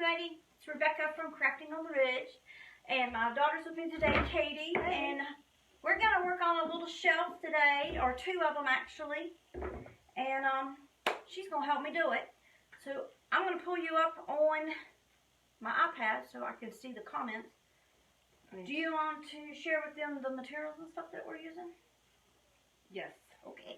everybody. It's Rebecca from Crafting on the Ridge. And my daughter's with me today, Katie. Hey. And we're going to work on a little shelf today, or two of them actually. And she's going to help me do it. So I'm going to pull you up on my iPad so I can see the comments. Do you want to share with them the materials and stuff that we're using? Yes. Okay.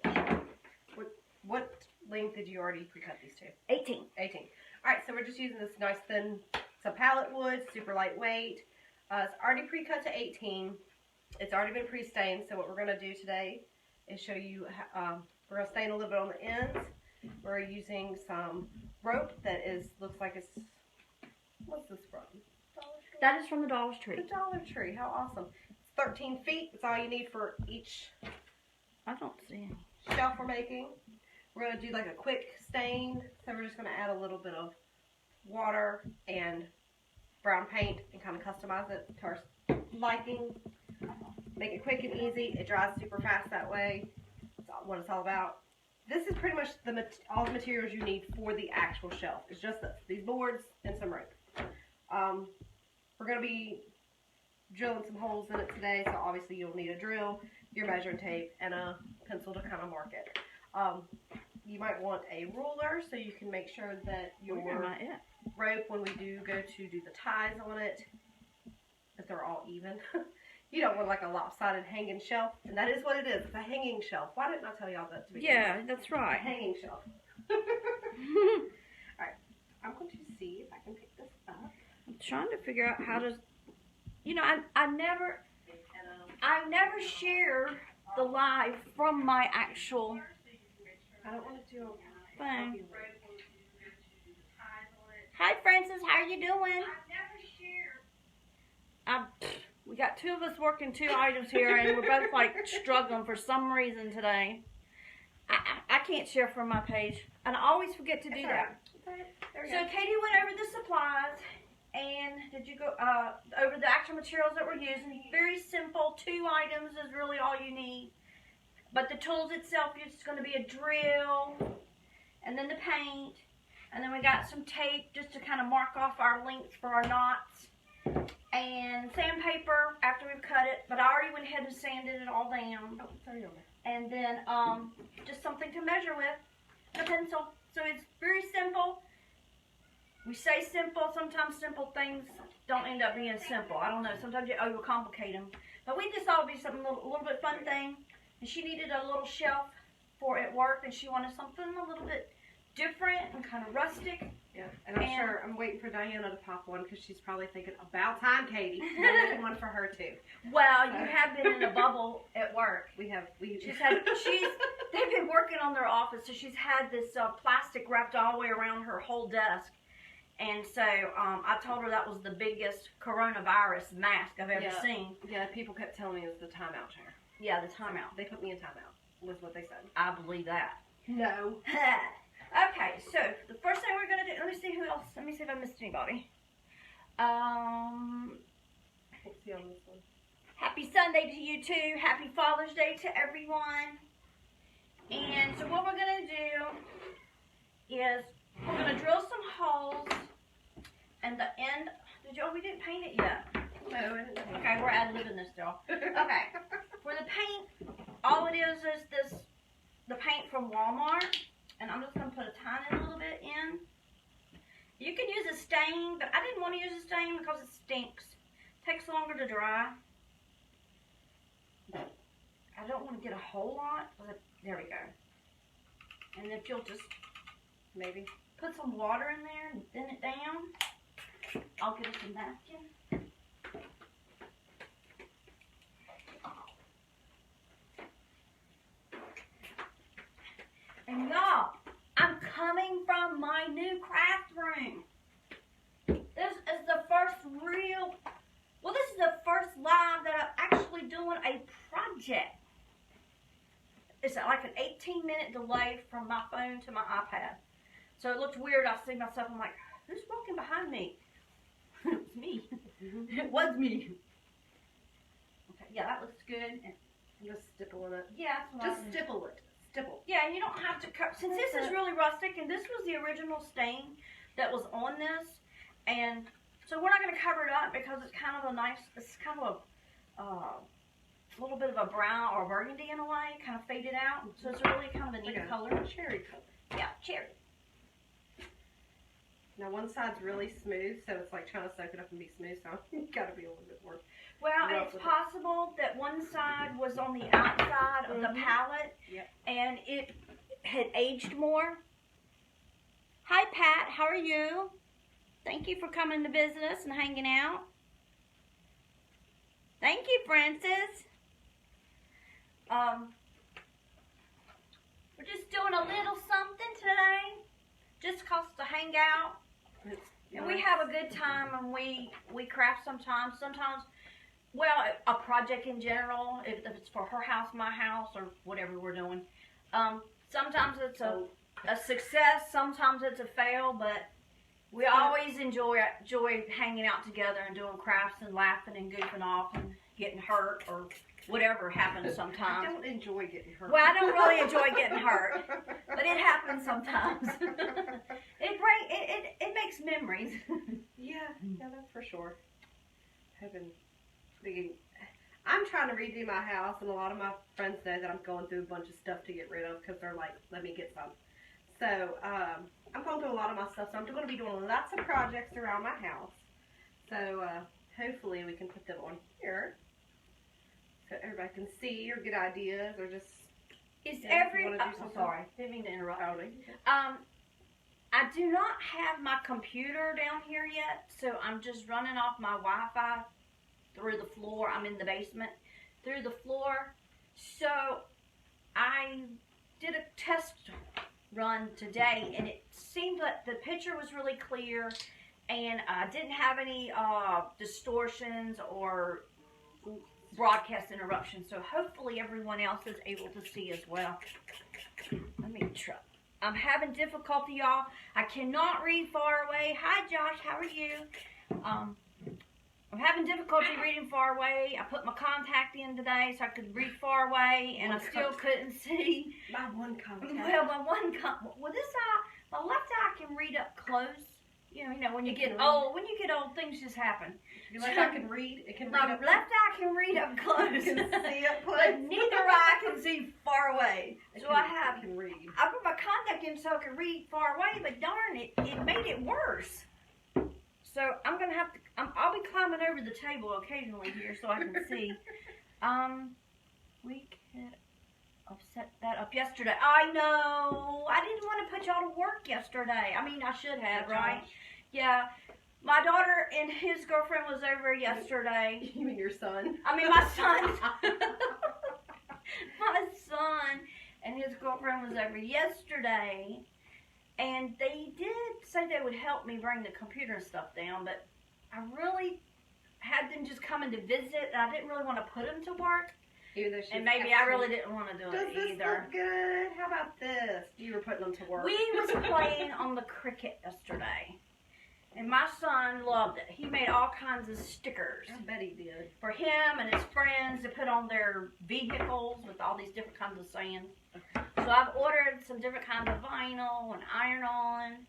What length did you already pre-cut these to? 18. 18. Alright, so we're just using this nice thin, it's a pallet wood, super lightweight. It's already pre-cut to 18. It's already been pre-stained, so what we're going to do today is show you, we're going to stain a little bit on the ends. We're using some rope that looks like it's, what's this from? That is from the Dollar Tree. The Dollar Tree, how awesome. It's 13 feet, that's all you need for each I don't see any. shelf we're making. We're going to do like a quick stain, so we're just going to add a little bit of water and brown paint and kind of customize it to our liking. Make it quick and easy. It dries super fast that way. That's what it's all about. This is pretty much all the materials you need for the actual shelf. It's just this, these boards and some rope. We're going to be drilling some holes in it today, so obviously you'll need a drill, your measuring tape, and a pencil to kind of mark it. You might want a ruler so you can make sure that your rope, when we do go to do the ties on it, that they're all even. You don't want like a lopsided hanging shelf, and that is what it is. It's a hanging shelf. Why didn't I tell y'all that to begin with? Yeah, that's right. It's a hanging shelf. Alright, I'm going to see if I can pick this up. I'm trying to figure out how to, you know, I never share the live from my actual I don't want to do a thing. Hi Francis, how are you doing? We got two of us working two items here, and we're both like struggling for some reason today. I can't share from my page, and I always forget to do that. So Katie went over the supplies, and did you go over the actual materials that we're using? Very simple. 2 items is really all you need. But the tools itself is going to be a drill, and then the paint, and then we got some tape just to kind of mark off our lengths for our knots, and sandpaper after we've cut it. But I already went ahead and sanded it all down. Oh, sorry. And then just something to measure with, and a pencil. So it's very simple. We say simple, sometimes simple things don't end up being simple. I don't know, sometimes you overcomplicate them. But we just thought it would be something a little bit fun thing. And she needed a little shelf for at work, and she wanted something a little bit different and kind of rustic. Yeah, and I'm waiting for Diana to pop one because she's probably thinking, about time, Katie. I'm making one for her too. Well, you have been in a bubble at work. They've been working on their office, so she's had this plastic wrapped all the way around her whole desk. And so I told her that was the biggest coronavirus mask I've ever seen. Yeah, people kept telling me it was the timeout chair. Yeah, the timeout. They put me in timeout, was what they said. I believe that. No. Okay, so the first thing we're going to do, let me see who else, let me see if I missed anybody. Let's see on this one. Happy Sunday to you too. Happy Father's Day to everyone. And so what we're going to do is we're going to drill some holes, and the end, we didn't paint it yet. No, I didn't. Okay, we're ad-libbing this, y'all. Okay, for the paint, all it is the paint from Walmart, and I'm just going to put a tiny little bit in. You can use a stain, but I didn't want to use a stain because it stinks. It takes longer to dry. I don't want to get a whole lot. There we go. And if you'll just maybe put some water in there and thin it down. I'll get us a napkin. And y'all, I'm coming from my new craft room. This is the first live that I'm actually doing a project. It's like an 18-minute delay from my phone to my iPad. So it looked weird. I see myself, I'm like, who's walking behind me? It was me. It was me. Okay, yeah, that looks good. And just stipple in it. Yeah, just stipple it. Stipple. Yeah, and you don't have to cut. Since this is really rustic, and this was the original stain that was on this, And so we're not going to cover it up because it's kind of a nice, it's kind of a little bit of a brown or burgundy in a way, kind of faded out. So it's really kind of a neat color. Cherry color. Yeah, cherry. Now one side's really smooth, so it's like trying to soak it up and be smooth, so you gotta be a little bit more. Well, it's possible that one side was on the outside of the palette, and it had aged more. Hi, Pat. How are you? Thank you for coming to visit us and hanging out. Thank you, Francis. We're just doing a little something today, just cause to hang out. And we have a good time, and we craft sometimes. Sometimes, well, a project in general, if it's for her house, my house, or whatever we're doing. Sometimes it's a success, sometimes it's a fail, but we always enjoy hanging out together and doing crafts and laughing and goofing off and getting hurt or whatever happens sometimes. I don't enjoy getting hurt. Well, I don't really enjoy getting hurt, but it happens sometimes. It makes memories. Yeah, that's for sure. I'm trying to redo my house, and a lot of my friends know that I'm going through a bunch of stuff to get rid of because they're like, let me get some. So, I'm going through a lot of my stuff, so I'm going to be doing lots of projects around my house. So, hopefully we can put them on here so everybody can see or get ideas or just... Sorry, didn't mean to interrupt. I do not have my computer down here yet, so I'm just running off my Wi-Fi through the floor. I'm in the basement, through the floor. So I did a test run today, and it seemed like the picture was really clear, and I didn't have any distortions or broadcast interruptions. So hopefully everyone else is able to see as well. Let me try. I'm having difficulty, y'all. I cannot read far away. Hi, Josh. How are you? I'm having difficulty reading far away. I put my contact in today so I could read far away, and I still couldn't see. My one contact. Well, this eye, my left eye can read up close. You know, when you get old, things just happen. You like I can read? It can read my up left eye can read up close. You can see up close. But neither eye can see far away. So I can read. I put my contact in so I can read far away, but darn it, it made it worse. So I'm gonna have to. I'll be climbing over the table occasionally here so I can see. We could have set that up yesterday. I know. I didn't want to put y'all to work yesterday. I mean, I should have, right? Yeah. My daughter and his girlfriend was over yesterday. You mean your son? I mean, my son. My son and his girlfriend was over yesterday. And they did say they would help me bring the computer and stuff down, but I really had them just coming to visit. I didn't really want to put them to work. And maybe I really didn't want to do it either. Does this look good? How about this? You were putting them to work. We was playing on the Cricut yesterday. And my son loved it. He made all kinds of stickers. I bet he did. For him and his friends to put on their vehicles with all these different kinds of sayings. So I've ordered some different kinds of vinyl and iron-on.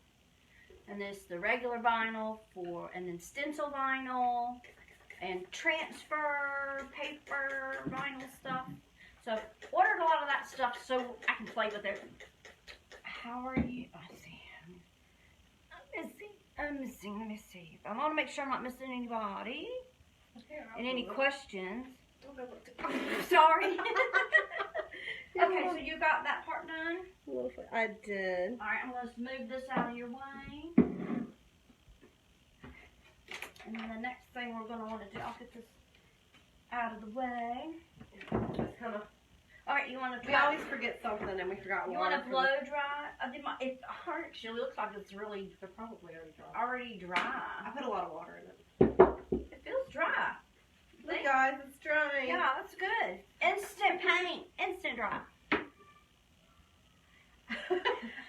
And this the regular vinyl and then stencil vinyl and transfer paper vinyl stuff. So I've ordered a lot of that stuff so I can play with it. How are you? Let me see. I want to make sure I'm not missing anybody. And any questions. Sorry. Okay, so you got that part done? I did. Alright, I'm going to move this out of your way. And then the next thing we're going to want to do, I'll get this out of the way. Just kind of. Alright, you want to We always forget something and we forgot You want to blow dry? It actually looks like it's really probably already dry. I put a lot of water in it. It feels dry. Look, guys, it's drying. Yeah, that's good. Instant paint. Instant dry.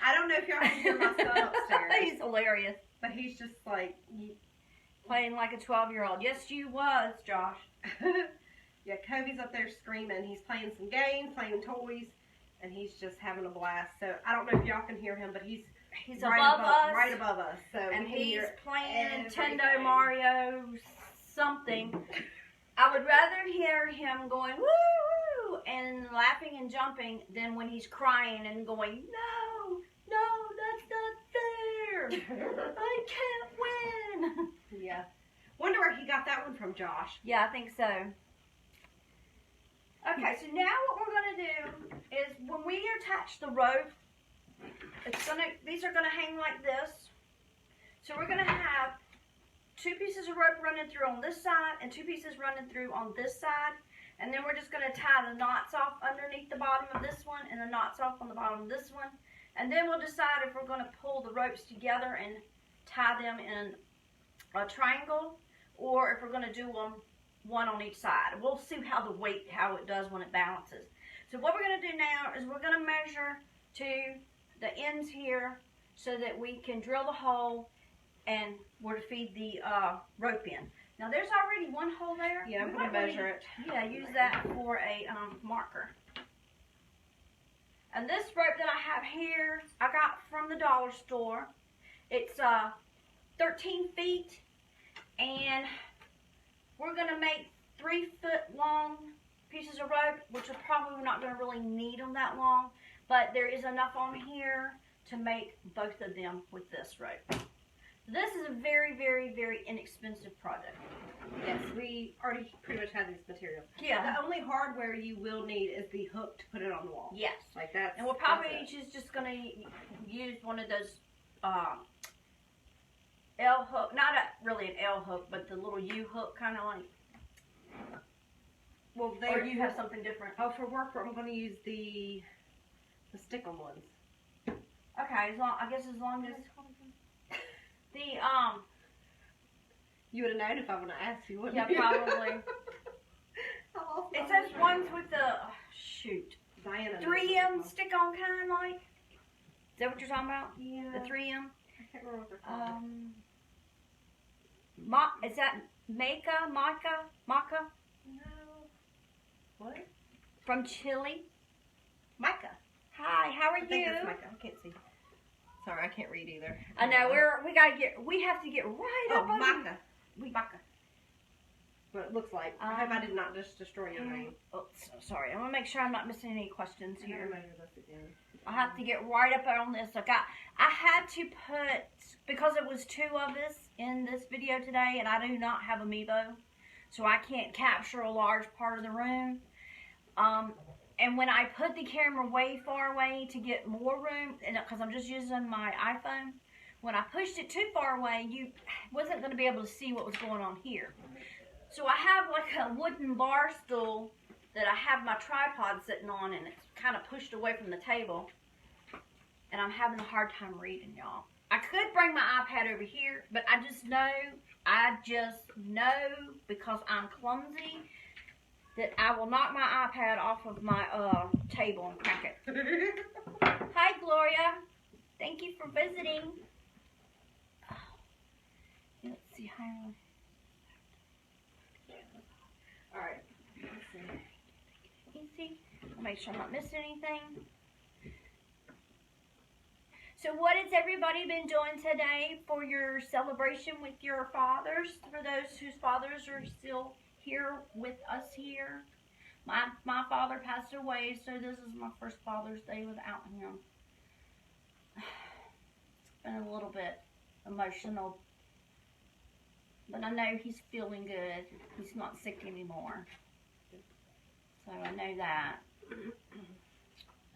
I don't know if y'all can hear my son upstairs. He's hilarious. But he's just like... Playing like a 12-year-old. Yes, you was, Josh. Yeah, Kobe's up there screaming. He's playing some games, playing toys, and he's just having a blast. So I don't know if y'all can hear him, but he's He's above us. Right above us. So And he's playing everything. Nintendo, Mario, something. I would rather hear him going, woo, woo, and laughing and jumping than when he's crying and going, no, that's not fair. I can't win. Yeah. Wonder where he got that one from, Josh. Yeah, I think so. Okay, so now what we're going to do is when we attach the rope, these are going to hang like this. So we're going to have 2 pieces of rope running through on this side and 2 pieces running through on this side. And then we're just going to tie the knots off underneath the bottom of this one and the knots off on the bottom of this one. And then we'll decide if we're going to pull the ropes together and tie them in a triangle, or if we're going to do them one on each side. We'll see how it does when it balances. So what we're going to do now is we're going to measure to the ends here so that we can drill the hole and we're to feed the rope in. Now there's already one hole there. Yeah, I'm going to measure it. Yeah, use that for a marker. And this rope that I have here, I got from the dollar store. It's 13 feet, and we're going to make 3-foot long pieces of rope, which are probably not going to really need them that long, but there is enough on here to make both of them with this rope. This is a very, very, very inexpensive project. Yes, we already pretty much have these materials. Yeah. The only hardware you will need is the hook to put it on the wall. Yes. Like that. And we'll probably just going to use one of those L hook, not really an L hook, but the little U hook, kind of like. Well, Or you have something different. Oh, for work, I'm going to use the stick-on ones. Okay, I guess as long as the You would have known if I would have asked you, wouldn't yeah, you? probably. It's those ones with the shoot. Diana 3M stick-on kind, like. Is that what you're talking about? Yeah. The 3M. I can't remember what they're called. Is that Maca? No. What? From Chile. Micah. Hi, how are I think you? that's Micah. I can't see. Sorry, I can't read either. I know we have to get right up on Micah. you. Micah. What it looks like. I hope I did not just destroy your name. Oh, sorry. I want to make sure I'm not missing any questions I here. never measure this again. I have to get right up on this. I had to put, because it was 2 of us in this video today, and I do not have Amiibo, so I can't capture a large part of the room. And when I put the camera way far away to get more room, because I'm just using my iPhone, when I pushed it too far away, you wasn't going to be able to see what was going on here. So I have like a wooden bar stool that I have my tripod sitting on, and it's kind of pushed away from the table. And I'm having a hard time reading, y'all. I could bring my iPad over here, but I just know, because I'm clumsy, that I will knock my iPad off of my table and crack it. Hi, Gloria. Thank you for visiting. Oh. Let's see how. Alright. Let's see. Easy. I'll make sure I'm not missing anything. So what has everybody been doing today for your celebration with your fathers? For those whose fathers are still here with us here. My father passed away, so this is my first Father's Day without him. It's been a little bit emotional, but I know he's feeling good. He's not sick anymore, so I know that.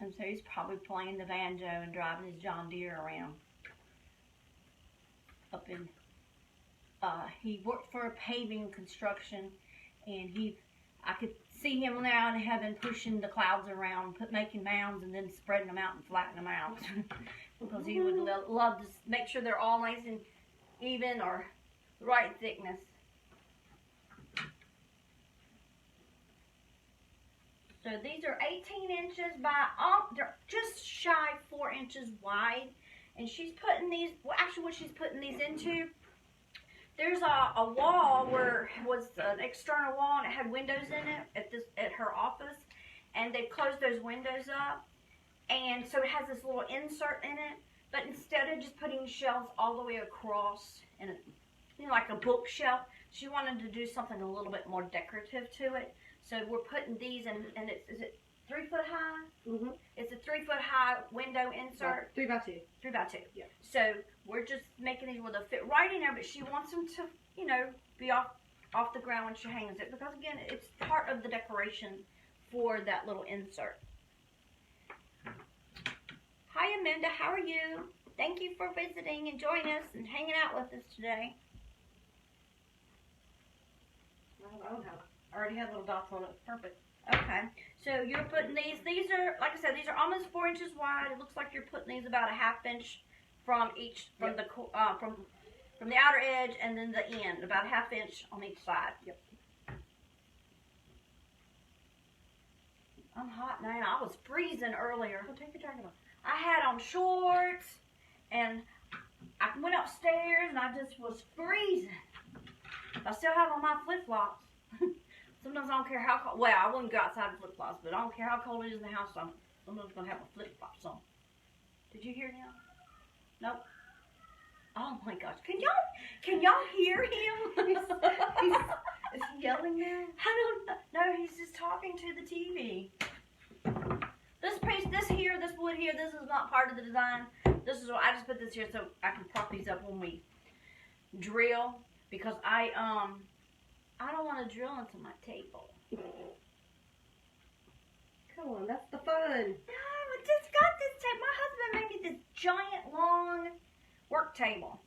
And so he's probably playing the banjo and driving his John Deere around. Up in, he worked for a paving construction, and I could see him now in heaven pushing the clouds around, making mounds and then spreading them out and flattening them out. Because he would love to make sure they're all nice and even or the right thickness. So these are 18 inches by, they're just shy 4 inches wide. And she's putting these, well actually what she's putting these into, there's a wall where it was an external wall and it had windows in it at her office. And they closed those windows up. And so it has this little insert in it But instead of just putting shelves all the way across and like a bookshelf, she wanted to do something a little bit more decorative to it. So we're putting these in, and is it 3 foot high? Mm-hmm. It's a 3 foot high window insert. 3 by 2. 3 by 2. Yeah. So we're just making these where they'll fit right in there, but she wants them to, be off the ground when she hangs it, because again, it's part of the decoration for that little insert. Hi Amanda, how are you? Thank you for visiting and joining us and hanging out with us today. I already had little dots on it. Perfect. Okay, so you're putting these. These are, like I said, these are almost 4 inches wide. It looks like you're putting these about a 1/2 inch from each, from the from the outer edge and then the end, about a 1/2 inch on each side. Yep. I'm hot now. I was freezing earlier. Well, take your jacket off. I had on shorts and I went upstairs and I just was freezing. I still have on my flip-flops. Sometimes I don't care how cold. Well, I wouldn't go outside in flip-flops, but I don't care how cold it is in the house. Sometimes I'm going to have my flip-flops on. Did you hear him? Nope. Oh my gosh. Can y'all hear him? Is he yelling now? I don't know. No, he's just talking to the TV. This piece, this wood here, this is not part of the design. This is what I just put this here so I can prop these up when we drill, because I don't want to drill into my table. Come on, that's the fun. No, I just got this table. My husband made me this giant, long work table.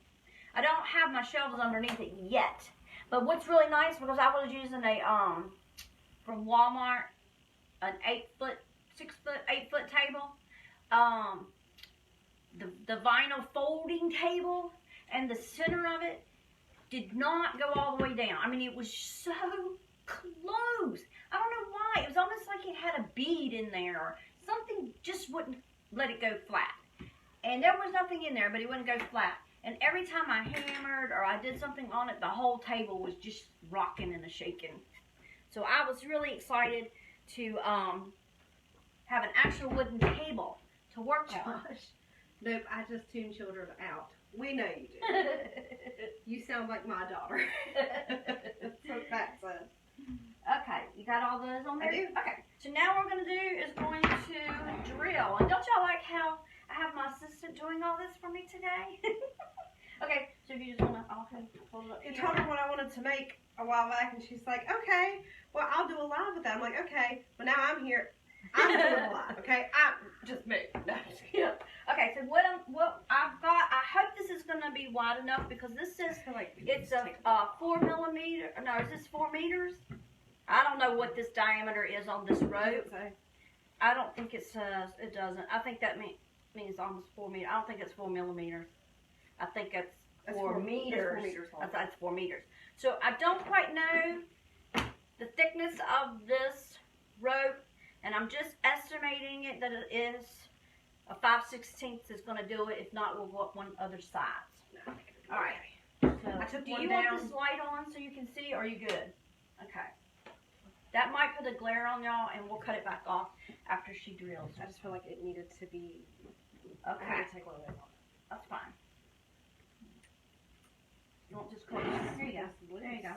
I don't have my shelves underneath it yet. But what's really nice, because I was using a, from Walmart, an 8 foot table. The vinyl folding table, and the center of it did not go all the way down. I mean, it was so close. I don't know why. It was almost like it had a bead in there, or something just wouldn't let it go flat. And there was nothing in there, but it wouldn't go flat. And every time I hammered or I did something on it, the whole table was just rocking and shaking. So I was really excited to have an actual wooden table to work on. Nope, I just tune children out. We know you do. You sound like my daughter. So Pat said. Okay, you got all those on there? I do. Okay, so now what we're going to do is going to drill. And don't y'all like how I have my assistant doing all this for me today? Okay, so if you just want to hold it up. You told her what I wanted to make a while back, and she's like, okay, well, I'll do a live with that. I'm like, okay, but now I'm here. I'm doing a live, okay? I'm just me. No, just kidding. Okay, so what I've got, I hope this is going to be wide enough, because this says it's a 4 millimeter. No, is this 4 meters? I don't know what this diameter is on this rope. I don't think it says, it doesn't. I think that means almost 4 meters. I don't think it's 4 millimeters. I think it's 4 meters. That's 4 meters. So I don't quite know the thickness of this rope, and I'm just estimating it that it is a 5/16 is going to do it. If not, we'll go up one other side. All right. So, do you want this light on so you can see, or are you good? Okay. That might put a glare on y'all, and we'll cut it back off after she drills. I just feel like it needed to be. Okay. I need to take one of those off. That's fine. You want just close? There you go. There you go.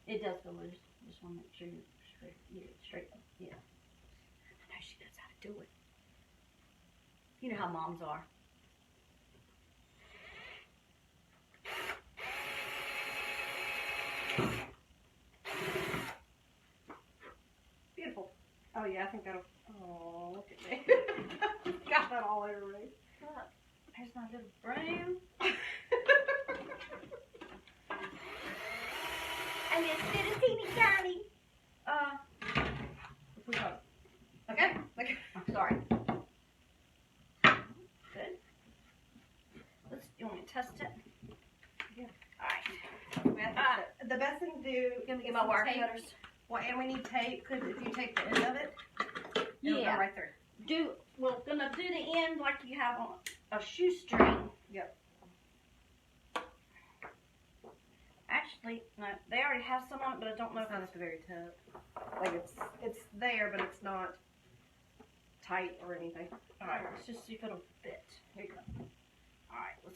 It does go loose. Just want to make sure you're straight. Yeah, straight up. Yeah. I know she knows how to do it. You know how moms are. Beautiful. Oh yeah, I think that'll. Oh, look at me. Got that all over me. Look, there's my little broom. And it's little teeny tiny. Okay. Okay. I'm sorry. Good. You want me to test it? Yeah. Alright. The best thing to do. Gonna get my wire cutters. Well, and we need tape, because if you take the end of it, it'll go right through. We're gonna do the end like you have on a shoestring. Yep. Actually, no, they already have some on it, but I don't know if It's not at the very top. Like it's there, but it's not tight or anything. Alright, let's just see if it'll fit. Here you go.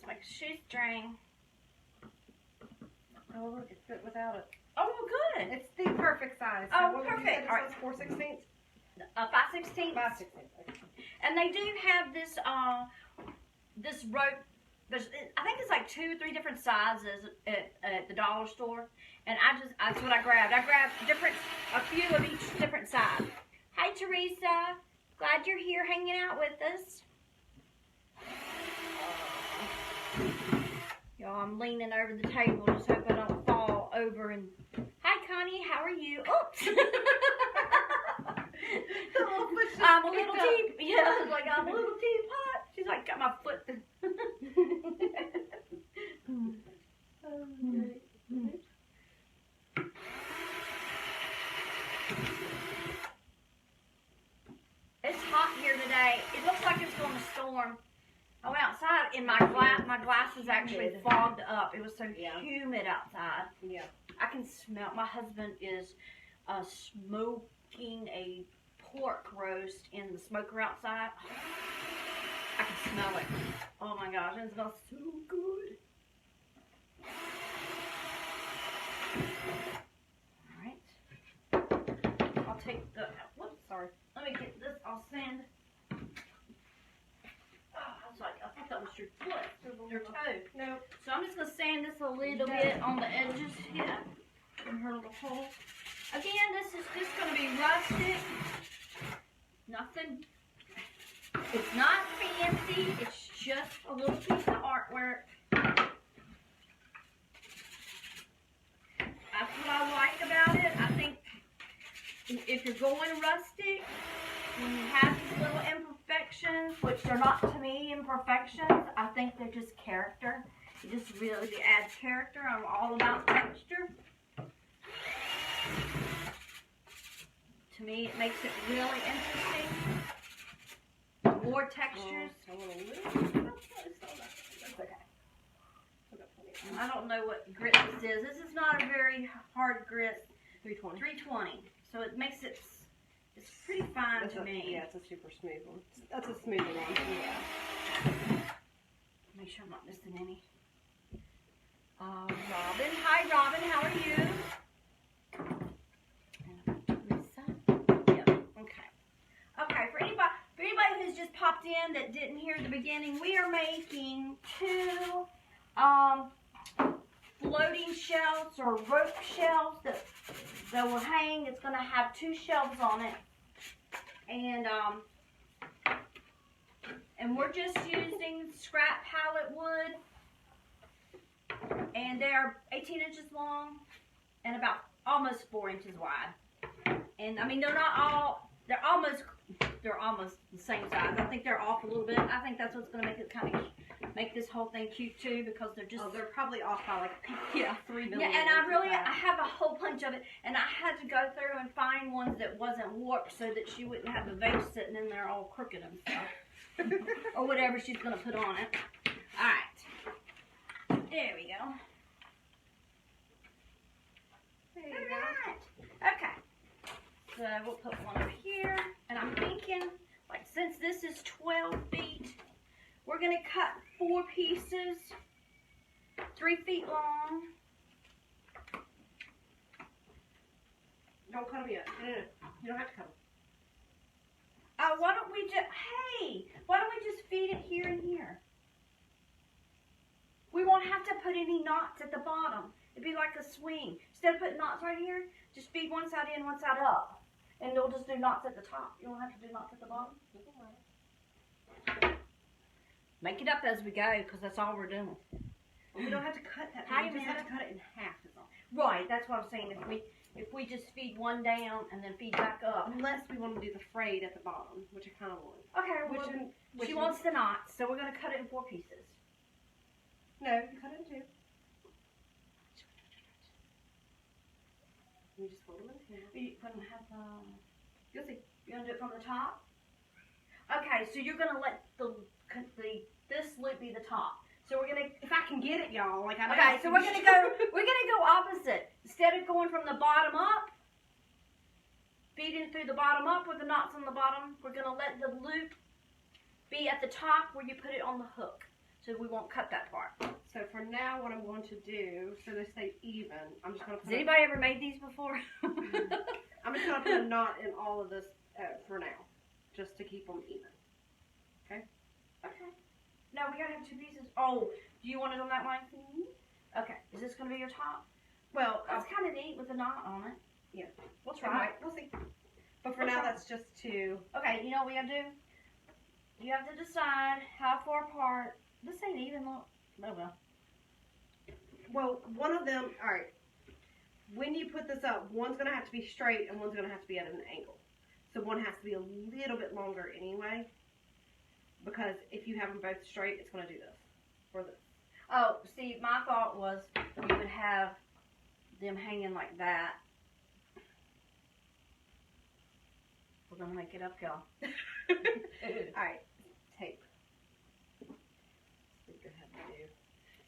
like a shoestring. Oh, look, it fit without it. Oh, well, good. It's the perfect size. So Oh, what would you perfect. say All right. this was 4/16? 5/16. 5/16. And they do have this this rope. I think it's like 2 or 3 different sizes at the dollar store. And that's what I grabbed. I grabbed a few of each different size. Hi, Teresa. Glad you're here hanging out with us. Y'all, I'm leaning over the table. Just hope I don't fall over. And hi, Connie. How are you? Oops. I'm a little teapot. Yeah, I was like, I'm a little teapot. She's like, got my foot. It's hot here today. It looks like it's going to storm. I went outside and my glass was actually fogged up. It was so humid outside. Yeah. I can smell. My husband is smoking a pork roast in the smoker outside. I can smell it. Oh my gosh, it smells so good. Alright. I'll take the, whoops, sorry. Let me get this, I'll sand. Oh, I was like, I thought that was your foot, your toe. No. So I'm just going to sand this a little bit on the edges here. In her little hole. Again, this is just going to be rustic. Nothing. It's not fancy. It's just a little piece of artwork. That's what I like about it. I think if you're going rustic, when you have these little imperfections, which they're not to me imperfections, I think they're just character. It just really adds character. I'm all about texture. To me, it makes it really interesting. More textures. That's okay. I don't know what grit this is. This is not a very hard grit. 320. 320. So it makes it, it's pretty fine to me. Yeah, it's a super smooth one. That's a smoother one. Yeah. Make sure I'm not missing any. Robin. Hi, Robin. How are you? Okay, for anybody who's just popped in that didn't hear the beginning, we are making 2 floating shelves or rope shelves that will hang. It's going to have 2 shelves on it, and we're just using scrap pallet wood, and they're 18 inches long and about almost 4 inches wide. And I mean, they're almost the same size. I think they're off a little bit. I think that's what's going to make it kind of make this whole thing cute too, because they're just. Oh, they're probably off by like 3 millimeters. Yeah, and I have a whole bunch of it, and I had to go through and find ones that wasn't warped so that she wouldn't have the vase sitting in there all crooked and stuff, or whatever she's going to put on it. All right, there we go. There you All go. right, okay. So we'll put one up here, and I'm thinking, like, since this is 12 feet, we're going to cut 4 pieces, 3 feet long. Don't cut them yet. No. You don't have to cut them. Why don't we just feed it here and here? We won't have to put any knots at the bottom. It'd be like a swing. Instead of putting knots right here, just feed one side in, one side up. And you'll just do knots at the top. You don't have to do knots at the bottom. Make it up as we go, because that's all we're doing. We don't have to cut that. How We you just have mean? to cut it in half. Is all. Right, that's what I'm saying. If we just feed one down and then feed back up. Unless we want to do the frayed at the bottom, which I kind of want. Okay, she wants the knots, so we're going to cut it in 4 pieces. No, you cut it in 2. You just fold them in 2. You going to have you'll see. You're going to do it from the top? Okay, so you're going to let this loop be the top. So we're gonna, if I can get it, y'all. Like I know. okay, so we're gonna go opposite. Instead of going from the bottom up, feeding through the bottom up with the knots on the bottom, we're gonna let the loop be at the top where you put it on the hook. So we won't cut that part. So for now, what I'm going to do, so they stay even, I'm just going to put Has anybody ever made these before? I'm just going to put a knot in all of this for now, just to keep them even. Okay? Okay. No, we gotta have two pieces. Oh, do you want it on that way? Mm-hmm. Okay. Is this gonna be your top? Well, that's kind of neat with a knot on it. Yeah. We'll try. We'll see. But for now, that's just to... Okay, you know what we gotta do? You have to decide how far apart. This ain't even, look. Oh, well. Well, one of them, alright. When you put this up, one's going to have to be straight and one's going to have to be at an angle. So one has to be a little bit longer anyway. Because if you have them both straight, it's going to do this. Or this. Oh, see, my thought was you would have them hanging like that. We're going to make it up, y'all. Alright. Tape.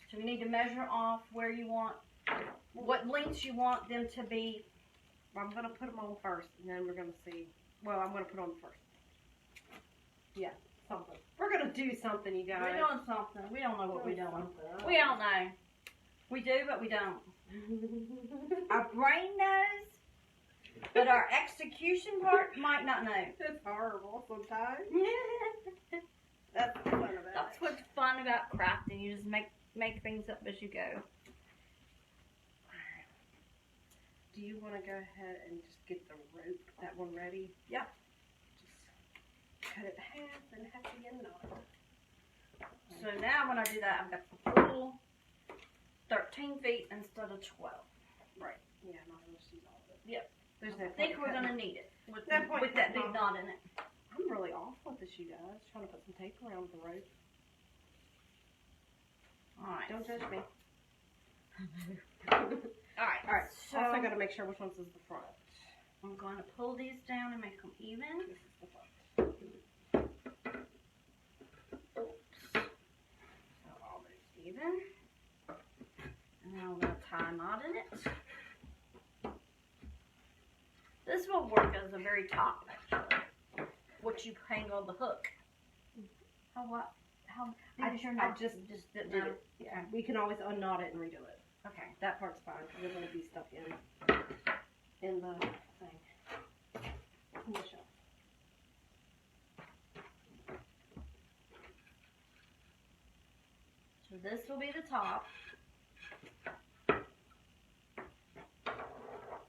So we need to measure off where you want, what lengths you want them to be. Well, I'm going to put them on first, and then we're going to see. Well, I'm going to put on first. Yeah, something. We're going to do something, you guys. We're doing something. We don't know what we're doing. We don't know. We do, but we don't. Our brain knows, but our execution part might not know. It's horrible sometimes. That's the fun of it. That's what's fun about crafting. You just make things up as you go. Alright. Do you want to go ahead and just get the rope, that one ready? Yep. Just cut it in half and have to get a knot. So now when I do that, I've got the full 13 feet instead of 12. Right. Yeah, I'm not going to use all of it. Yep. There's no I think we're going to need it with that big knot in it. I'm really off with this, you guys. Trying to put some tape around the rope. Alright. Don't judge me. Alright. Alright. So also got to make sure which one's is the front. I'm going to pull these down and make them even. This is the front. Oops. So all those even. And now I'm going to tie a knot in it. This will work as a very top, actually. What you hang on the hook. How what? How big is your knot? I just did it. Yeah. Okay. We can always unknot it and redo it. Okay. That part's fine because it won't be stuck in the thing. In the shelf. So this will be the top.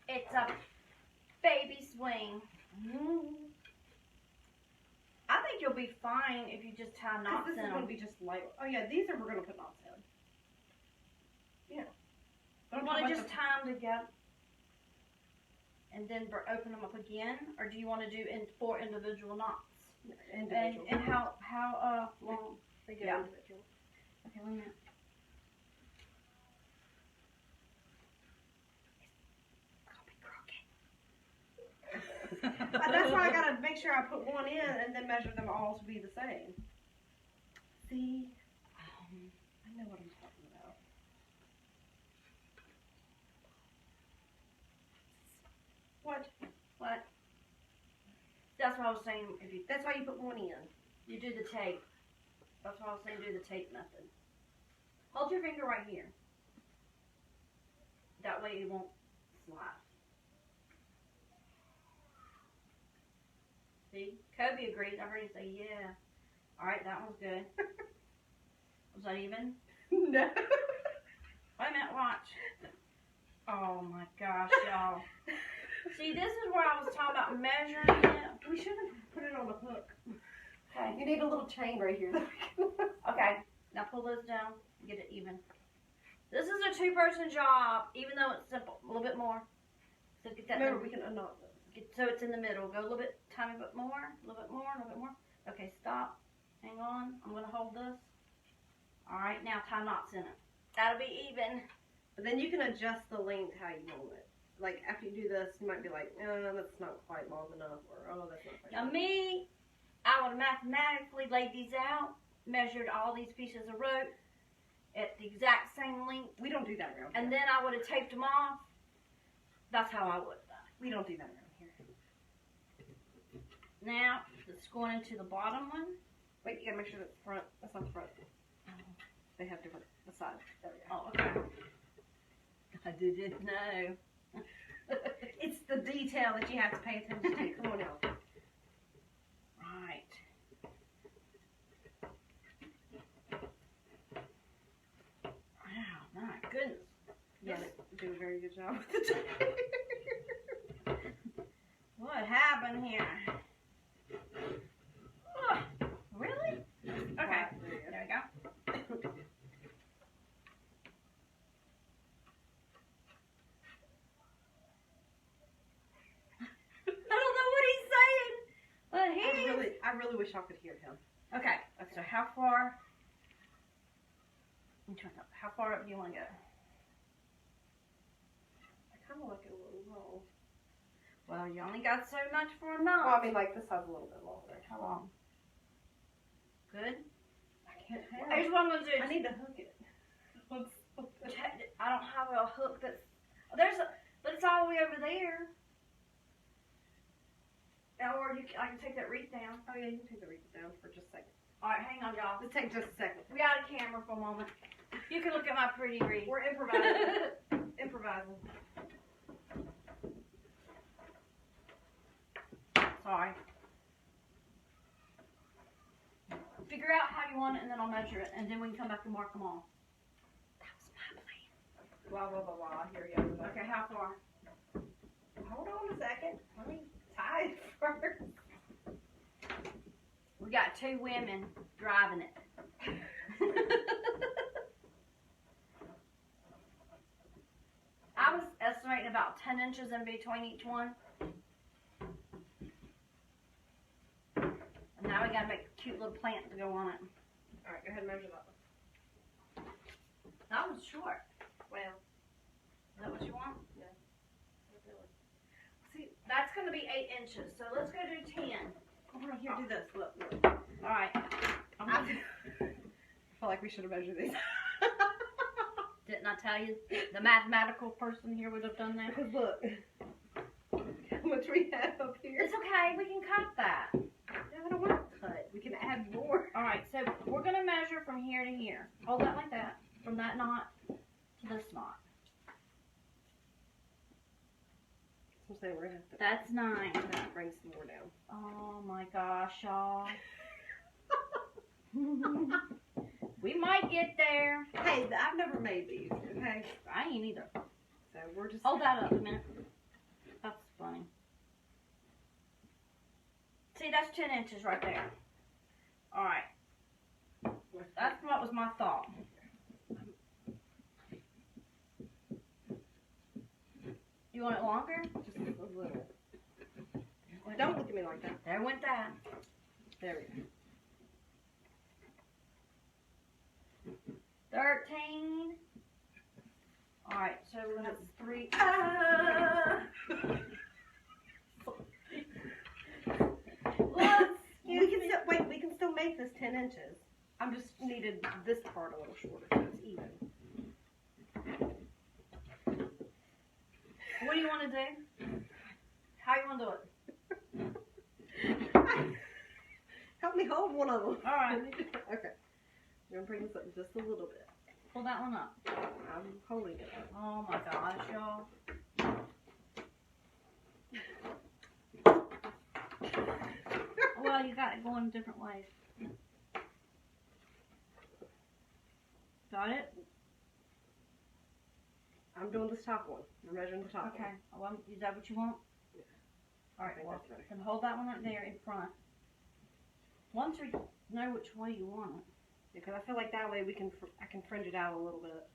It's a baby swing. I think you'll be fine if you just tie knots in them. This is going to be just light. Oh yeah, these are we're going to put knots in. Yeah. You want to just tie them together and then open them up again, or do you want to do 4 individual knots? Individual. And how long? They go individual. Okay, wait a minute. That's why I gotta make sure I put one in and then measure them all to be the same. See? I know what I'm talking about. What? That's what I was saying. That's why you put one in. You do the tape. That's what I was saying, do the tape method. Hold your finger right here. That way it won't slide. See? Kobe agrees. I heard him say, yeah. Alright, that one's good. Was that even? No. Wait a minute, watch. Oh my gosh, y'all. See, this is where I was talking about measuring it. We should have put it on a hook. Okay. You need a little chain right here. Okay. Now pull those down. Get it even. This is a 2-person job, even though it's simple. A little bit more. So get that. Remember, we can unknot this. So it's in the middle. Go a little bit, tiny bit more, a little bit more, a little bit more. Okay, stop. Hang on. I'm going to hold this. All right, now tie knots in it. That'll be even. But then you can adjust the length how you want it. Like, after you do this, you might be like, that's not quite long enough, or, oh, that's not quite Now, me, I would mathematically laid these out, measured all these pieces of rope at the exact same length. We don't do that around here. And then I would have taped them off. That's how I would have done it. We don't do that around here. Now, it's going into the bottom one. Wait, you gotta make sure that's front. That's not the front. They have different sides. There we go. Oh, okay. I didn't know. It's the detail that you have to pay attention to. Come on now. Right. Wow, my goodness. Yeah, they do a very good job with the What happened here? Oh, really? Okay, there we go. I don't know what he's saying, but I really wish I could hear him. Okay, so how far? Let me turn up. How far up do you want to go? I kind of like it a little low. Well, you only got so much for a Well, knot. I mean, like this side's a little bit longer. How long? Good? I can't tell. Here's what I'm going to do. I need to hook it. I don't have a hook that's... But it's all the way over there. Or I can take that wreath down. Oh, yeah, you can take the wreath down for just a second. Alright, hang on, y'all. Let's take just a second. We got a camera for a moment. You can look at my pretty wreath. We're improvising. Improvising. Sorry. Figure out how you want it, and then I'll measure it, and then we can come back and mark them all. That was my plan. Blah, blah, blah, blah. Here you go. Okay, how far? Hold on a second. Let me tie it first. We got 2 women driving it. I was estimating about 10 inches in between each one. And now we gotta make a cute little plant to go on it. Alright, go ahead and measure that one. That one's short. Well, Is that what you want? not really. See, that's gonna be 8 inches. So let's go do 10. Hold on, here, do this. Look, look. Alright. I feel like we should have measured these. Didn't I tell you? The mathematical person here would have done that. Because look, how much we have up here. It's okay. We can cut that. No, I don't want to cut. We can add more. Alright, so we're going to measure from here to here. Hold that like that. From that knot to this knot. So I'm saying we're going to have to That's 9. bring some more down. Oh my gosh, y'all. We might get there. Hey, I've never made these, okay? I ain't either. So we're just... Hold that up a minute. That's funny. See, that's 10 inches right there. Alright. That's what was my thought. You want it longer? Just a little. Don't look at me like that. There went that. There we go. 13. Alright, so that's 3. We can still, wait, we can still make this 10 inches. I'm just needed this part a little shorter so it's even. What do you want to do? How you want to do it? Help me hold one of them. Alright. Okay. I'm going to bring this up just a little bit. Pull that one up. I'm holding it. Oh my gosh, y'all. Well, you got it going different ways. Got it? I'm doing this top one. I'm measuring the top Okay. one. Well, is that what you want? Yeah. Alright, I think well, that's better. then hold that one right there in front. Once we know which way you want it. Because I feel like that way I can fringe it out a little bit.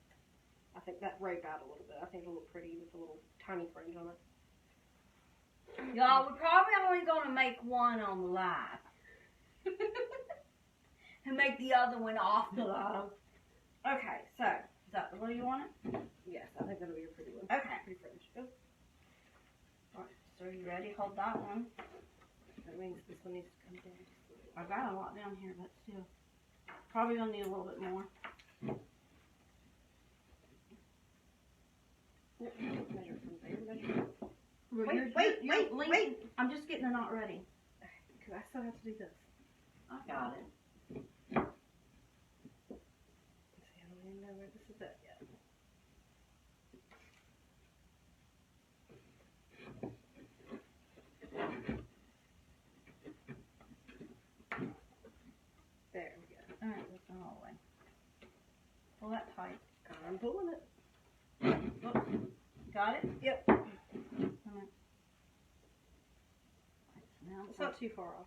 I think that rape out a little bit. I think it'll look pretty with a little tiny fringe on it. Y'all, we're probably only going to make one on the live. And make the other one off the live. Okay, so, is that the way you want it? Yes, I think that'll be a pretty one. Okay. Pretty fringe. Oh, Alright, so you ready? Hold that one. that means this one needs to come down just a little. I've got a lot down here, but still. Probably gonna need a little bit more. Measure from there. Measure. Wait. I'm just getting the knot ready. Because I still have to do this. I got it. Oops. Got it? Yep. Now It's not too far off.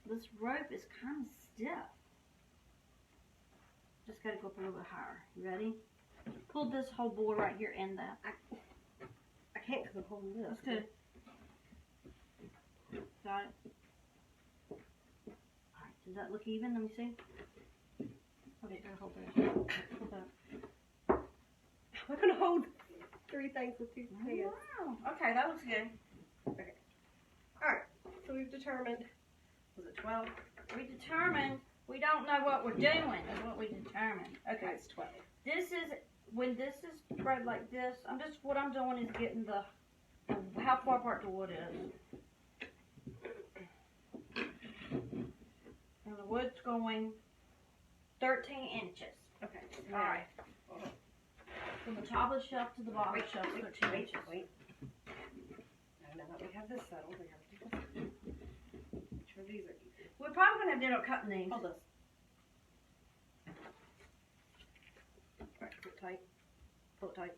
This rope is kind of stiff. Just got to go up a little bit higher. You ready? Pull this whole board right here in that. I can't because I'm holding this. That's good. Got it. Alright, does that look even? Let me see. Okay, gotta hold that. Hold that. I'm going to hold 3 things with 2 hands. Wow. Okay, that looks good. Okay. Alright, so we've determined, was it 12? We determined we don't know what we're doing is what we determined. Okay, it's 12. This is, when this is spread like this, what I'm doing is getting how far apart the wood is. And the wood's going 13 inches. Okay. Alright. From the top of the shelf to the bottom of the shelf, 13 inches. Wait. Now that we have this settled, we have to do this. Make sure these are easy. We're probably going to have dinner cutting these. Hold this. Alright, pull it tight. Pull it tight.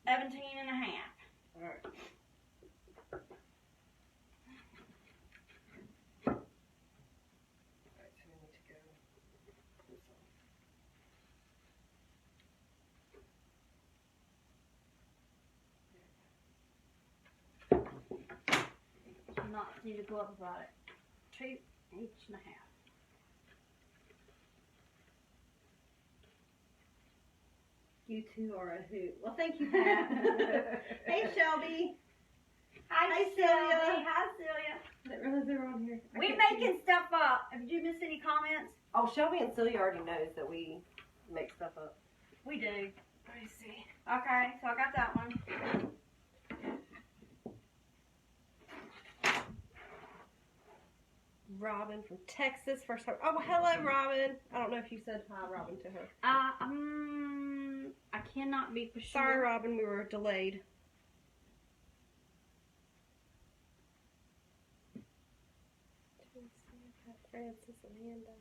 17 and a half. Alright. Alright, so we need to go pull this off. Not need to go up about it. 2 inch and a half. You two are a hoot. Well, thank you, Pat. Hey, Shelby. Hi, Celia. Hi, Celia. I didn't realize they were on here. We making stuff up. Did you miss any comments? Oh, Shelby and Celia already knows that we make stuff up. We do. Let me see. Okay, so I got that one. Robin from Texas, first time. Oh, hello, Robin. I don't know if you said hi, Robin, to her. I cannot be for sure. Sorry, Robin, we were delayed. Francis, Amanda.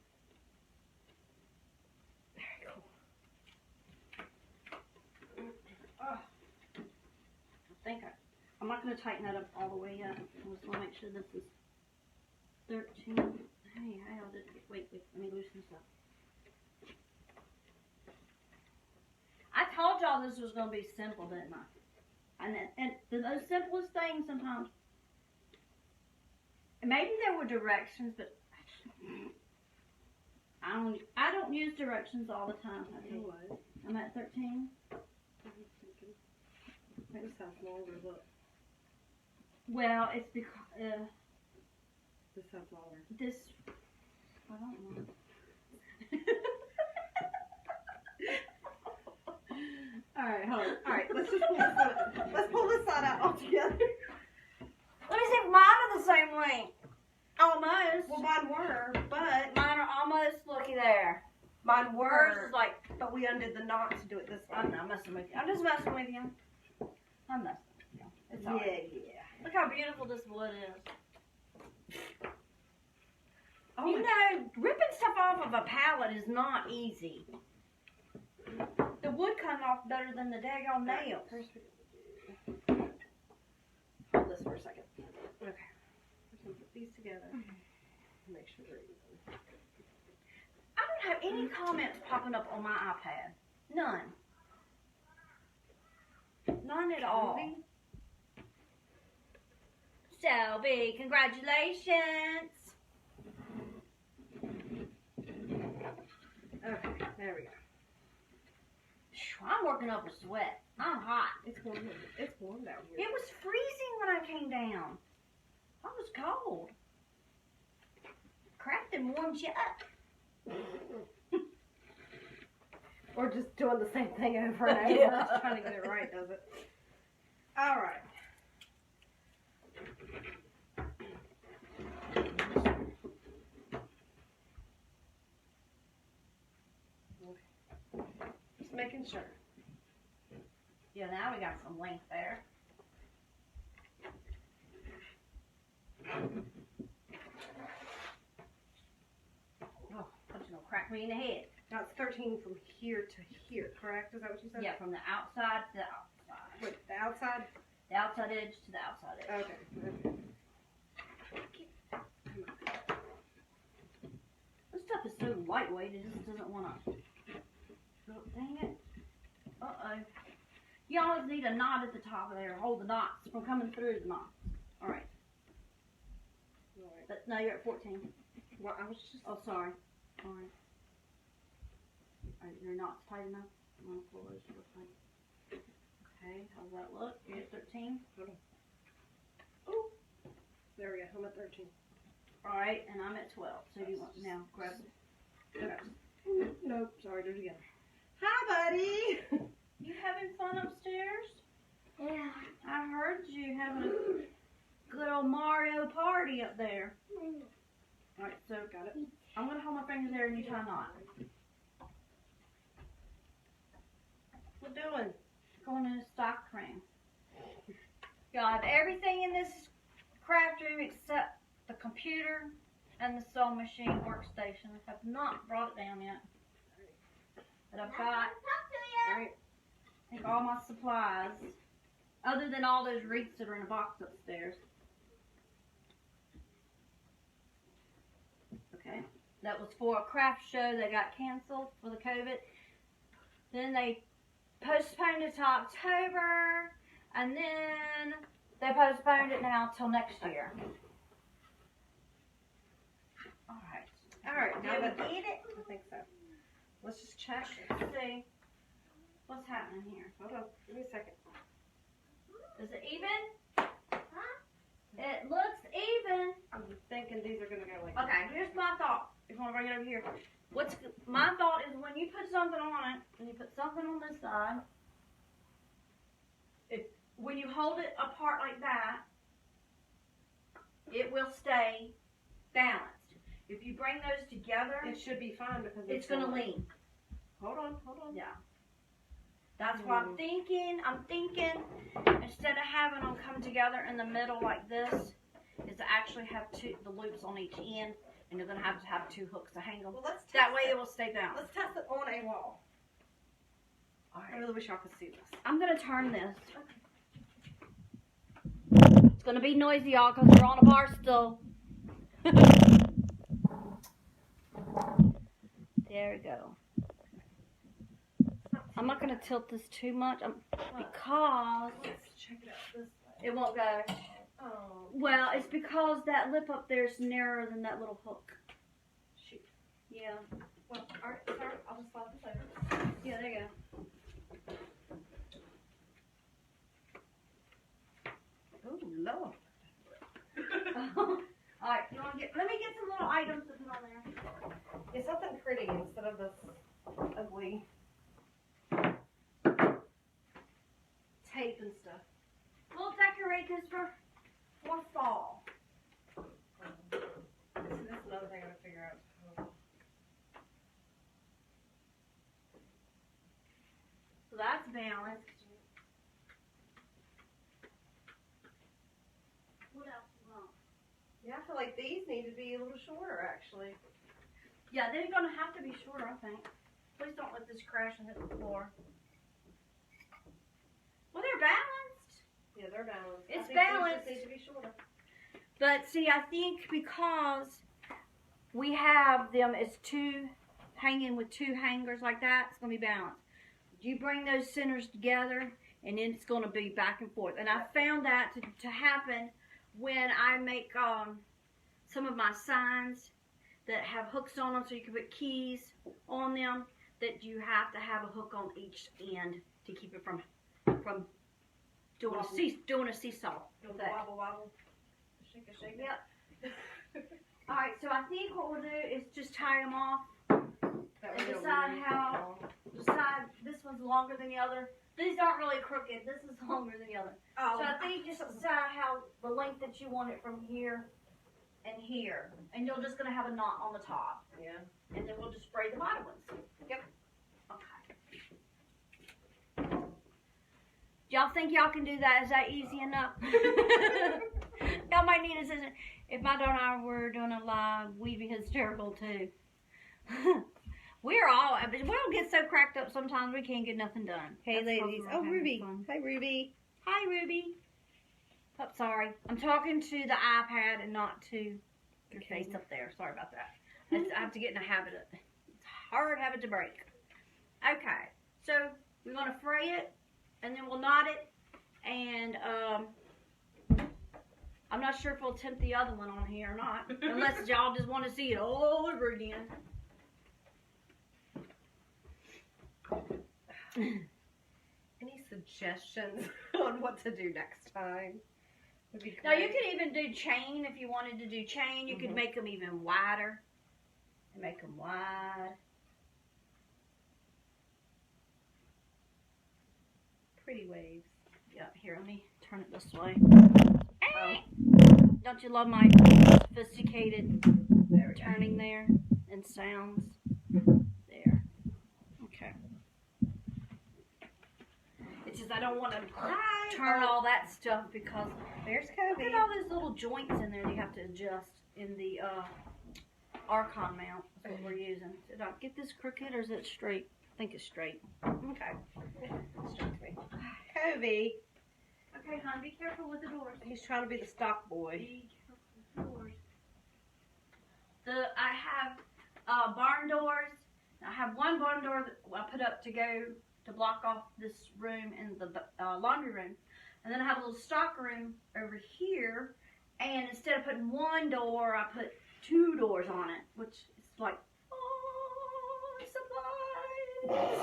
Very cool. I'm not going to tighten that up all the way yet. I just want to make sure this is 13. Hey, how did it? Wait, let me loosen this up. I told y'all this was going to be simple, didn't I? And those simplest things sometimes. Maybe there were directions, but I don't use directions all the time. I do. I'm at 13. This sounds longer, look. Well, it's because This sounds longer. this. I don't know. Alright, hold on. Alright, let's pull this side out all together. Let me see if mine are the same length. Almost. Well, mine were, but Mine are almost. Looky there. mine Hers were, is like. but we undid the knot to do it this way. I'm not messing with you. I'm just messing with you. I'm messing with you. It's all right. Yeah. Look how beautiful this wood is. Oh, You know, ripping stuff off of a pallet is not easy. The wood comes off better than the daggone nails. Hold this for a second. Okay. We're going to put these together. Make sure they're even. I don't have any comments popping up on my iPad. None. None at all. Shelby, congratulations. Okay, there we go. I'm working up a sweat. I'm hot. It's warm down here. It was freezing when I came down. I was cold. Crafting warms you up. Or just doing the same thing over and over. Yeah. Just trying to get it right, does it? All right. Just making sure. Yeah, now we got some length there. mean the head. That's 13 from here to here, correct? Is that what you said? Yeah, from the outside to the outside. Wait, the outside? The outside edge to the outside edge. Okay. This stuff is so lightweight, it just doesn't want to. Oh, dang it. Uh-oh. You always need a knot at the top of there. Hold the knots from coming through the knot. All right. But no, you're at 14. Well, I was just... Oh, sorry. All right. All right, your knot's tight enough. I'm going to pull those real tight. Okay, how's that look? You're at 13. Hold on. Oh, there we go. I'm at 13. All right, and I'm at 12. So you want now grab it. Nope. Sorry, do it again. Hi, buddy. You having fun upstairs? Yeah. I heard you having a good old Mario party up there. All right, so Got it. I'm gonna hold my finger there and you tie a knot. What doing? Going in a stock cream. You'll have everything in this craft room except the computer and the sewing machine workstation. I have not brought it down yet. But I've got, Alright. I think, all my supplies. Other than all those wreaths that are in a box upstairs. Okay. That was for a craft show that got canceled for the COVID. Then they postponed it to October. And then they postponed it now till next year. Alright. Alright, now that... Did we get it? I think so. Let's just check. Let's see what's happening here. Hold on. Give me a second. Is it even? It looks even. I'm thinking these are going to go like Okay, here's my thought. If you want to bring it over here. My thought is when you put something on it, and you put something on this side, when you hold it apart like that, it will stay balanced. If you bring those together, It should be fine because it's going to lean. Hold on. Yeah. That's what I'm thinking. I'm thinking instead of having them come together in the middle like this, is to actually have the loops on each end, and you're going to have two hooks to hang them. Well, let's test That way it. it will stay down. Let's test it on a wall. All I right. really wish y'all could see this. I'm going to turn this. It's going to be noisy, y'all, because we're on a bar stool. There we go. I'm not going to tilt this too much because Let's check it out this way. it won't go. Oh, Well, it's because that lip up there is narrower than that little hook. shoot. Yeah. Well, alright, sorry. I'll just slide this over. Yeah, there you go. Oh, Lord. Alright, you want to let me get some little items to put on there. It's something pretty instead of this ugly tape and stuff. We'll decorate this for fall. That's another thing I gotta figure out. So that's balanced. What else is wrong? Yeah, I feel like these need to be a little shorter, actually. Yeah, they're going to have to be shorter, I think. Please don't let this crash and hit the floor. Well, they're balanced. Yeah, they're balanced. It's I think balanced. These just need to be shorter. But see, I think because we have them as two hanging with two hangers like that, it's going to be balanced. You bring those centers together, and then it's going to be back and forth. And I found that to happen when I make some of my signs that have hooks on them so you can put keys on them, that you have to have a hook on each end to keep it from doing a seesaw. Don't effect. wobble, wobble. Shake it, shake it. Yep. Alright, so I think what we'll do is just tie them off That and way it'll decide really- decide this one's longer than the other. These aren't really crooked. This is longer than the other. Oh, So I think just decide how the length that you want it from here and here. And you're just going to have a knot on the top. yeah. And then we'll just spray the bottom ones. Yep. Okay. Y'all think y'all can do that? Is that easy enough? Y'all might need assistance. If my daughter and I were doing a live, we'd be hysterical too. We'll get so cracked up sometimes we can't get nothing done. Hey, That's ladies. because we're Oh, having Ruby. fun. Hi, Ruby. Hi, Ruby. Oh, sorry. I'm talking to the iPad and not to your face up there. Sorry about that. I have to get in a habit of it. It's a hard habit to break. Okay. So, we're going to fray it, and then we'll knot it, and I'm not sure if we'll attempt the other one on here or not, unless y'all just want to see it all over again. Any suggestions on what to do next time? Would be great. Now, you could even do chain if you wanted to do chain. You could make them even wider. And make them wide. Pretty waves. Yeah, here, let me turn it this way. Oh. Don't you love my sophisticated turning there and sounds? There. Okay. It's just I don't want to turn all that stuff because There's look Kobe. at all those little joints in there that you have to adjust in the Archon mount. That's what we're using. Did I get this crooked or is it straight? I think it's straight. Okay. Kobe. Okay, hon, be careful with the doors. He's trying to be the stock boy. Be careful with the doors. I have barn doors. I have one barn door that I put up to block off this room and the laundry room. And then I have a little stock room over here. And instead of putting one door, I put 2 doors on it, which is like, supplies.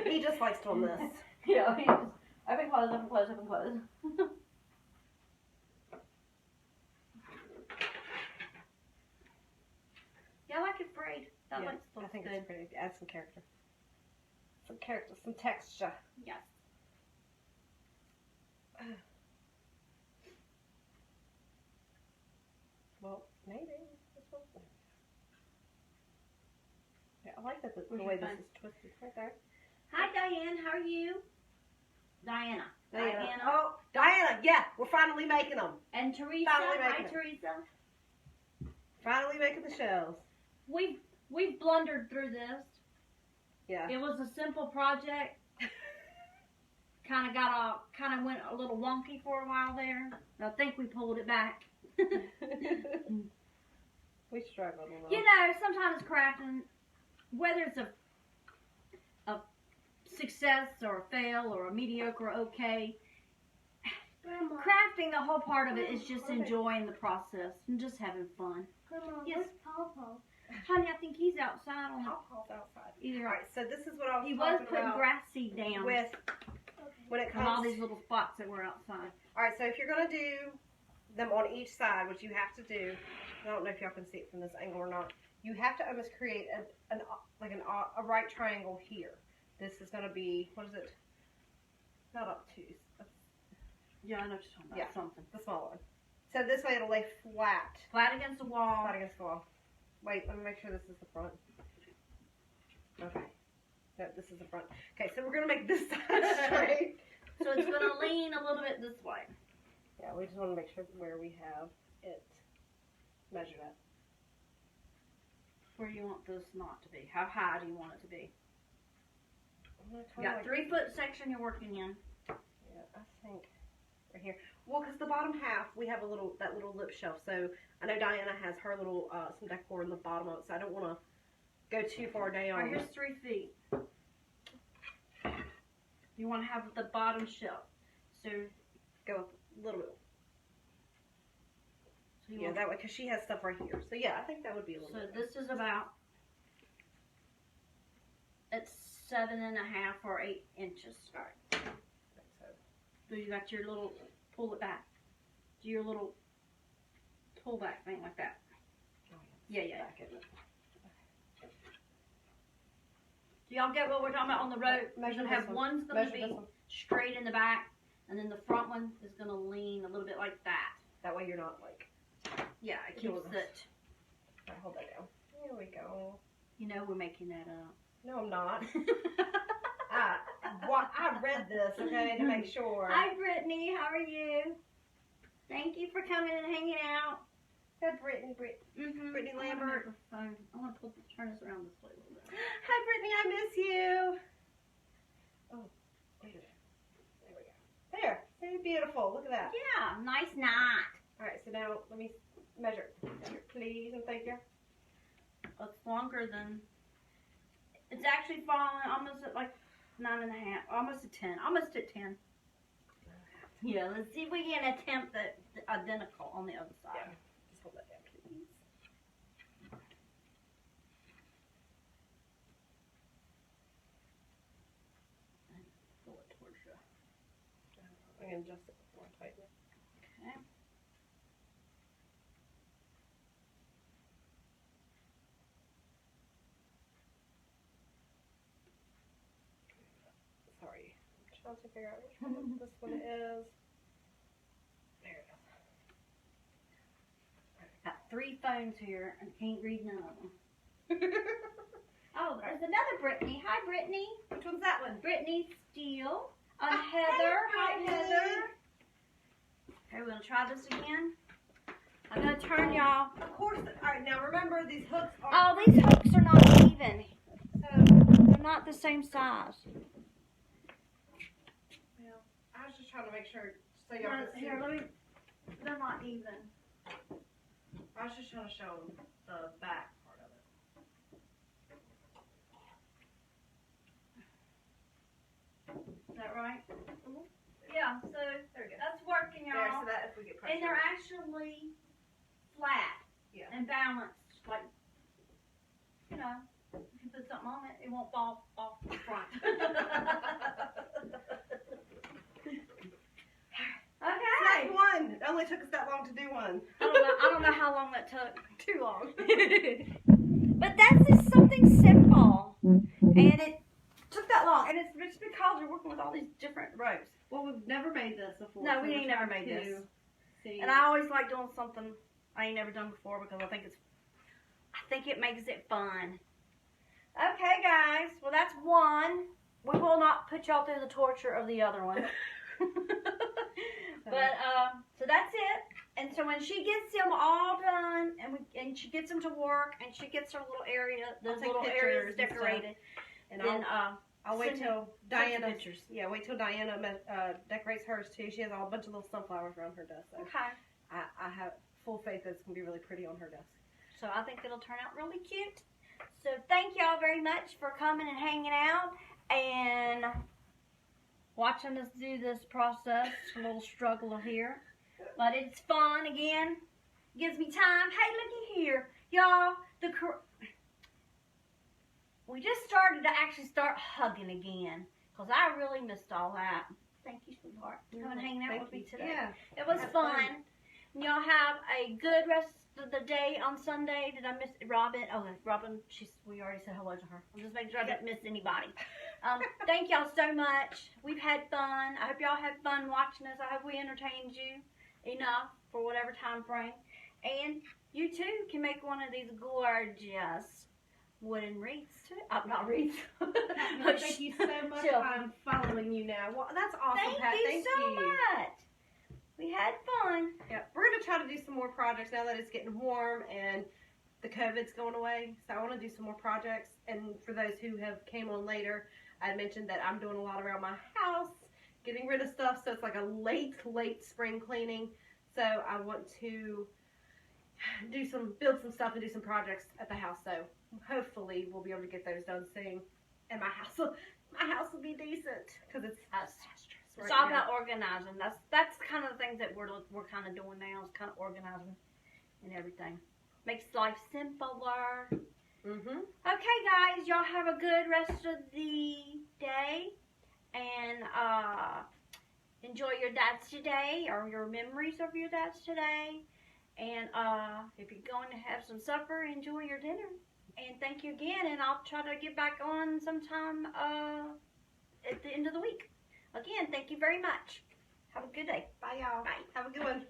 He just likes to miss. Yeah, he just open, close, open, close, open, close. Yeah, I like it frayed. That looks I think good. it's pretty. Add some character. Some character, some texture. Yes. Well, maybe this one. Yeah, I like that the way this is twisted right there. Hi, Diane. How are you? Diana. Oh, Diana. Yeah, we're finally making them. And Teresa. Finally Hi, making it. Teresa. Finally making the shells. We've blundered through this. Yeah. It was a simple project. Kind of went a little wonky for a while there. I think we pulled it back. We struggled a little. You know, sometimes crafting, whether it's a success or a fail or a mediocre or okay, crafting, the whole part of it is just enjoying the process and just having fun. Grandma, Yes. where's Pawpaw? Honey, I think he's outside on Pawpaw's outside. either. All right, so this is what I was He was talking putting about grass seed down with when it on all comes. these little spots that were outside. All right, so if you're gonna do them on each side, what you have to do, I don't know if y'all can see it from this angle or not. You have to almost create a right triangle here. This is gonna be, what is it? Not obtuse. Yeah, I know what you're talking about. Yeah. Something. The small one. So this way it'll lay flat. Flat against the wall. Flat against the wall. Wait, let me make sure this is the front. Okay. No, this is the front. Okay, so we're gonna make this side straight. So it's going to lean a little bit this way. Yeah, we just want to make sure where we have it measured at. Where you want this knot to be. How high do you want it to be? You got Like, 3 foot section you're working in. yeah, I think right here. Well, because the bottom half, we have that little lip shelf. So I know Diana has her little some decor in the bottom of it. So I don't want to go too far down. All right, here's 3 feet. You want to have the bottom shelf. So Go up a little bit. So you Yeah, want, that way, because she has stuff right here. So yeah, I think that would be a little so bit. this is about, it's 7.5 or 8 inches. All right. So you got your little, pull it back. Do your little pull back thing like that. Yeah, yeah. Back in it. Do y'all get what we're talking about on the road? You're Measure going to this have one. one's going to Measure this be one. straight in the back, and then the front one is going to lean a little bit like that. That way you're not like. Yeah, it Doing keeps this. it. All right, hold that down. There we go. You know we're making that up. No, I'm not. I read this, okay, to make sure. Hi, Brittany. How are you? Thank you for coming and hanging out. That Brittany Lambert. I want to turn this around this way a little bit. Hi, Brittany. I miss you. Oh, wait a minute. There we go. There. See, beautiful. Look at that. Yeah, nice knot. All right. So now let me measure. Measure, please, and thank you. It's longer than. It's actually falling almost at like 9.5, almost at 10, almost at 10. Yeah, let's see if we can attempt the identical on the other side. Yeah. Just hold that down, please. Pull it towards you. I can adjust it before I tighten it. Okay. Sorry. I'm trying to figure out which one this one is. There it is. Got 3 phones here and can't read none of them. Oh, there's another Brittany. Hi, Brittany. Which one's that one? Brittany Steele. Heather. Hi, Heather. Okay, we're going to try this again. I'm going to turn y'all. Of course. All right, now remember these hooks are. Oh, these hooks are not even. They're not the same size. Well, I was just trying to make sure so y'all can see. Here, let me. They're not even. I was just trying to show them the back part of it. Is that right? Mhm. Yeah, so There we go. that's working, There, y'all. so that if we get pressure. And they're actually flat Yeah. and balanced. Like, you know, if you put something on it, it won't fall off the front. Okay. Step one. It only took us that long to do one. I don't know how long that took. Too long. But that's just something simple. And it took that long. And it's just because you're working with all these different ropes. Well, we've never made this before. No, so we we're ain't never trying made to this. See. And I always like doing something I ain't never done before because I think it makes it fun. Okay, guys. Well, that's one. We will not put y'all through the torture of the other one. But so that's it. And so when she gets them all done, and she gets them to work, and she gets her little area, those take little pictures areas and decorated, and then I'll wait send till some Diana. pictures. Yeah, wait till Diana decorates hers too. She has a bunch of little sunflowers around her desk. So Okay. I have full faith that it's gonna be really pretty on her desk. So I think it'll turn out really cute. So thank y'all very much for coming and hanging out and watching us do this process. A little struggle here. But it's fun again. Gives me time. Hey, looky here. Y'all, we just started to actually start hugging again. Because I really missed all that. Thank you, sweetheart, for coming and hanging out with me today. Yeah. It was Have fun. fun. Y'all have a good rest of the day on Sunday. Did I miss Robin? Oh, Robin, we already said hello to her. I'm just making sure I didn't miss anybody. Thank y'all so much. We've had fun. I hope y'all had fun watching us. I hope we entertained you enough for whatever time frame. And you too can make one of these gorgeous wooden wreaths too. Not wreaths. Thank you so much. I'm following you now. Well, that's awesome, Pat. Thank you so much. We had fun. Yeah, we're gonna try to do some more projects now that it's getting warm and the COVID's going away. So I want to do some more projects. And for those who have came on later, I mentioned that I'm doing a lot around my house, getting rid of stuff. So it's like a late spring cleaning. So I want to build some stuff and do some projects at the house. So hopefully we'll be able to get those done soon. And my house will be decent because it's It's all about organizing. That's kind of the things that we're kind of doing now. Is kind of organizing and everything. Makes life simpler. Mhm. Okay, guys, y'all have a good rest of the day, and enjoy your dads today or your memories of your dads today. And if you're going to have some supper, enjoy your dinner. And thank you again. And I'll try to get back on sometime at the end of the week. Again, thank you very much. Have a good day. Bye, y'all. Bye. Have a good one.